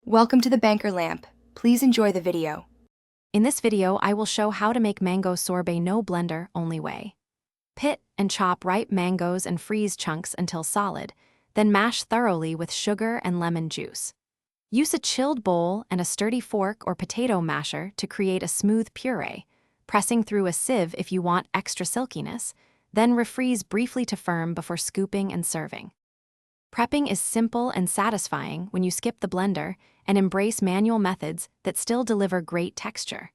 Welcome to the Banker Lamp. Please enjoy the video. In this video, I will show how to make mango sorbet no blender, only way. Pit and chop ripe mangoes and freeze chunks until solid, then mash thoroughly with sugar and lemon juice. Use a chilled bowl and a sturdy fork or potato masher to create a smooth puree, pressing through a sieve if you want extra silkiness, then refreeze briefly to firm before scooping and serving. Prepping is simple and satisfying when you skip the blender and embrace manual methods that still deliver great texture.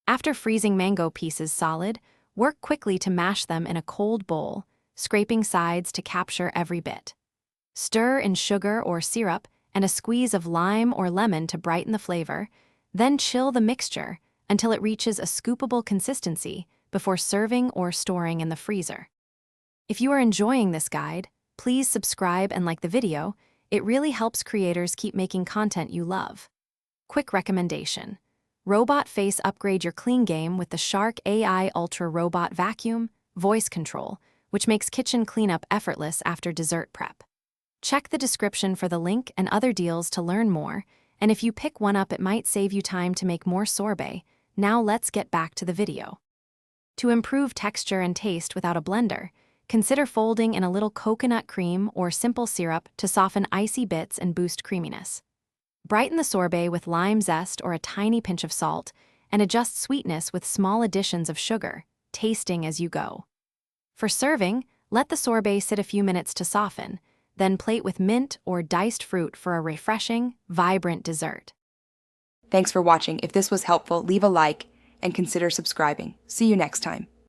After freezing mango pieces solid, work quickly to mash them in a cold bowl, scraping sides to capture every bit. Stir in sugar or syrup and a squeeze of lime or lemon to brighten the flavor, then chill the mixture until it reaches a scoopable consistency before serving or storing in the freezer. If you are enjoying this guide, please subscribe and like the video. It really helps creators keep making content you love. Quick recommendation: Robot Face upgrade your clean game with the Shark AI Ultra Robot Vacuum Voice Control, which makes kitchen cleanup effortless after dessert prep. Check the description for the link and other deals to learn more, and if you pick one up, it might save you time to make more sorbet. Now let's get back to the video. To improve texture and taste without a blender, consider folding in a little coconut cream or simple syrup to soften icy bits and boost creaminess. Brighten the sorbet with lime zest or a tiny pinch of salt, and adjust sweetness with small additions of sugar, tasting as you go. For serving, let the sorbet sit a few minutes to soften, then plate with mint or diced fruit for a refreshing, vibrant dessert. Thanks for watching. If this was helpful, leave a like and consider subscribing. See you next time.